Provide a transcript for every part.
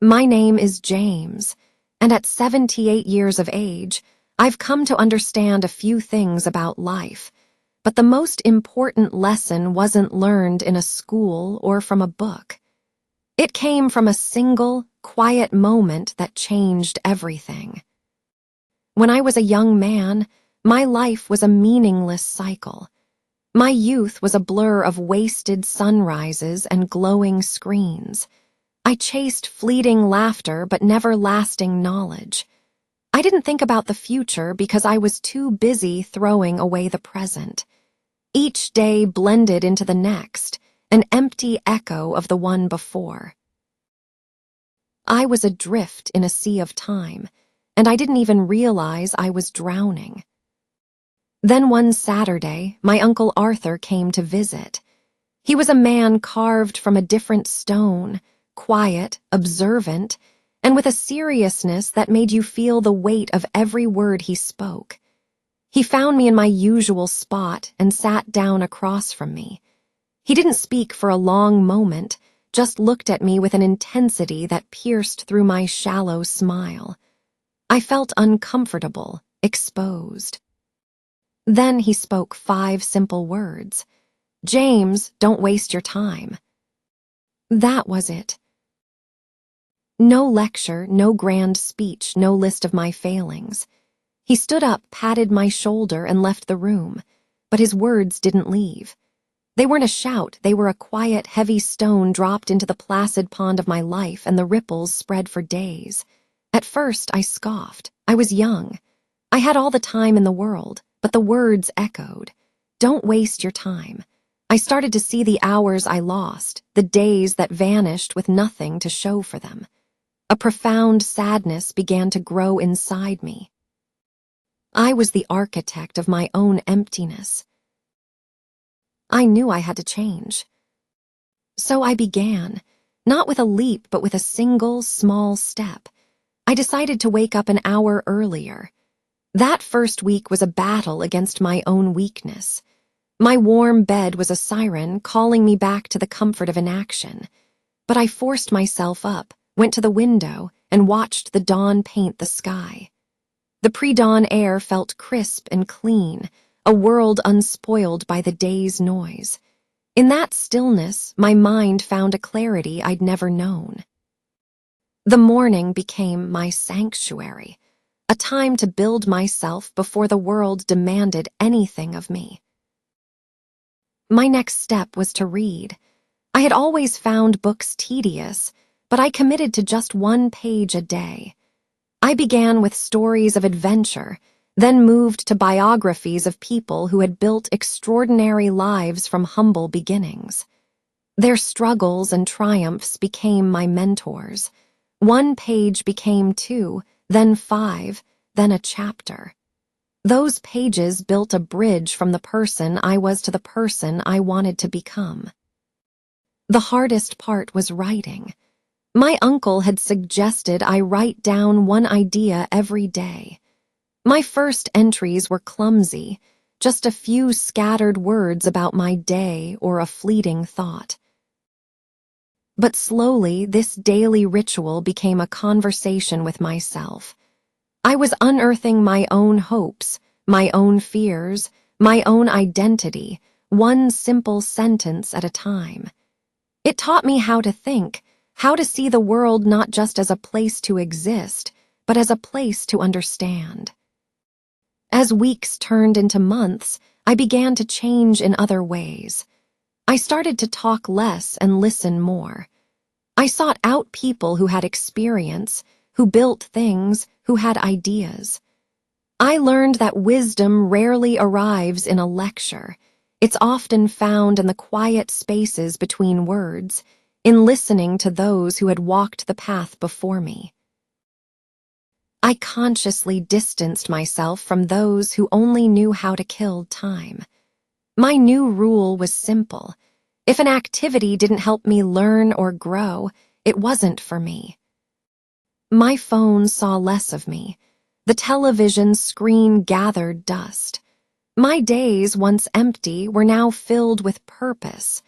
My name is James, and at 78 years of age, I've come to understand a few things about life, but the most important lesson wasn't learned in a school or from a book. It came from a single, quiet moment that changed everything. When I was a young man, my life was a meaningless cycle. My youth was a blur of wasted sunrises and glowing screens. I chased fleeting laughter but never lasting knowledge. I didn't think about the future because I was too busy throwing away the present. Each day blended into the next, an empty echo of the one before. I was adrift in a sea of time, and I didn't even realize I was drowning. Then one Saturday, my Uncle Arthur came to visit. He was a man carved from a different stone, quiet, observant, and with a seriousness that made you feel the weight of every word he spoke. He found me in my usual spot and sat down across from me. He didn't speak for a long moment, just looked at me with an intensity that pierced through my shallow smile. I felt uncomfortable, exposed. Then he spoke 5 simple words. "James, don't waste your time." That was it. No lecture, no grand speech, no list of my failings. He stood up, patted my shoulder, and left the room, but his words didn't leave. They weren't a shout, they were a quiet, heavy stone dropped into the placid pond of my life, and the ripples spread for days. At first, I scoffed. I was young. I had all the time in the world, but the words echoed. Don't waste your time. I started to see the hours I lost, the days that vanished with nothing to show for them. A profound sadness began to grow inside me. I was the architect of my own emptiness. I knew I had to change. So I began, not with a leap, but with a single, small step. I decided to wake up an hour earlier. That first week was a battle against my own weakness. My warm bed was a siren calling me back to the comfort of inaction. But I forced myself up, went to the window, and watched the dawn paint the sky. The pre-dawn air felt crisp and clean, a world unspoiled by the day's noise. In that stillness, my mind found a clarity I'd never known. The morning became my sanctuary, a time to build myself before the world demanded anything of me. My next step was to read. I had always found books tedious, but I committed to just 1 page a day. I began with stories of adventure, then moved to biographies of people who had built extraordinary lives from humble beginnings. Their struggles and triumphs became my mentors. 1 page became 2, then 5, then a chapter. Those pages built a bridge from the person I was to the person I wanted to become. The hardest part was writing. My uncle had suggested I write down 1 idea every day. My first entries were clumsy, just a few scattered words about my day or a fleeting thought. But slowly, this daily ritual became a conversation with myself. I was unearthing my own hopes, my own fears, my own identity, 1 simple sentence at a time. It taught me how to think, how to see the world not just as a place to exist, but as a place to understand. As weeks turned into months, I began to change in other ways. I started to talk less and listen more. I sought out people who had experience, who built things, who had ideas. I learned that wisdom rarely arrives in a lecture. It's often found in the quiet spaces between words, in listening to those who had walked the path before me. I consciously distanced myself from those who only knew how to kill time. My new rule was simple. If an activity didn't help me learn or grow, it wasn't for me. My phone saw less of me. The television screen gathered dust. My days, once empty, were now filled with purpose.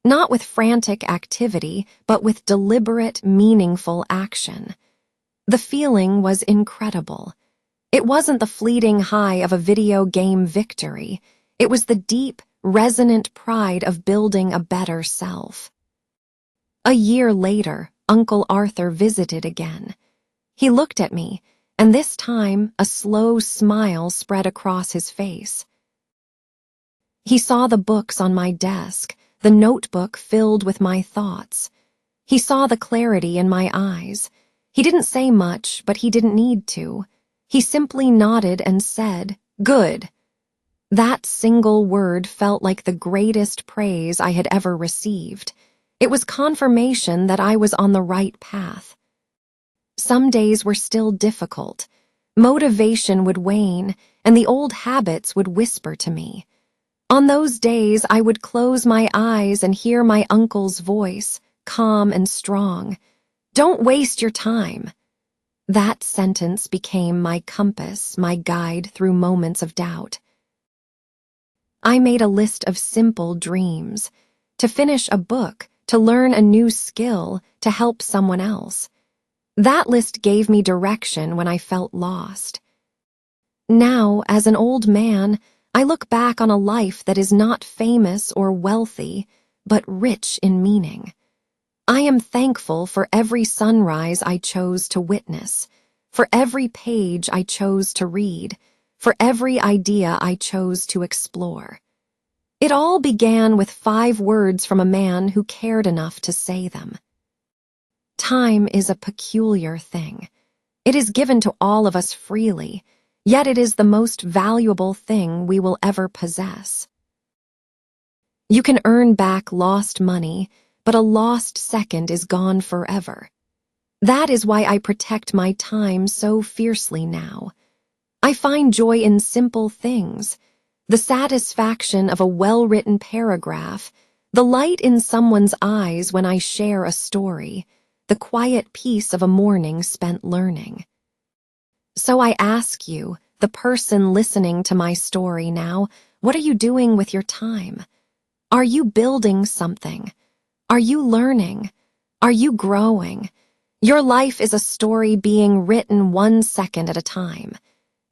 Not with frantic activity, but with deliberate, meaningful action. The feeling was incredible. It wasn't the fleeting high of a video game victory. It was the deep, resonant pride of building a better self. A year later, Uncle Arthur visited again. He looked at me, and this time a slow smile spread across his face. He saw the books on my desk, the notebook filled with my thoughts. He saw the clarity in my eyes. He didn't say much, but he didn't need to. He simply nodded and said, "Good." That single word felt like the greatest praise I had ever received. It was confirmation that I was on the right path. Some days were still difficult. Motivation would wane, and the old habits would whisper to me. On those days, I would close my eyes and hear my uncle's voice, calm and strong. "Don't waste your time." That sentence became my compass, my guide through moments of doubt. I made a list of simple dreams: to finish a book, to learn a new skill, to help someone else. That list gave me direction when I felt lost. Now, as an old man, I look back on a life that is not famous or wealthy, but rich in meaning. I am thankful for every sunrise I chose to witness, for every page I chose to read, for every idea I chose to explore. It all began with 5 words from a man who cared enough to say them. Time is a peculiar thing. It is given to all of us freely, yet it is the most valuable thing we will ever possess. You can earn back lost money, but a lost second is gone forever. That is why I protect my time so fiercely now. I find joy in simple things: the satisfaction of a well-written paragraph, the light in someone's eyes when I share a story, the quiet peace of a morning spent learning. So I ask you, the person listening to my story now, what are you doing with your time? Are you building something? Are you learning? Are you growing? Your life is a story being written 1 second at a time.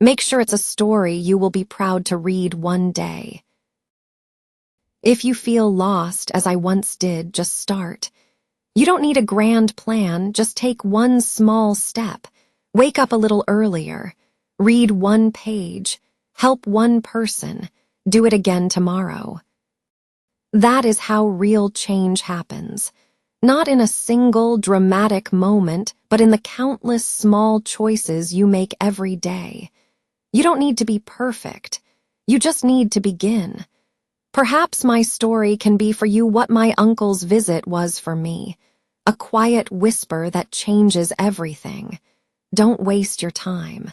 Make sure it's a story you will be proud to read one day. If you feel lost, as I once did, just start. You don't need a grand plan, just take one small step. Wake up a little earlier. Read 1 page. Help 1 person. Do it again tomorrow. That is how real change happens. Not in a single dramatic moment, but in the countless small choices you make every day. You don't need to be perfect. You just need to begin. Perhaps my story can be for you what my uncle's visit was for me. A quiet whisper that changes everything. Don't waste your time.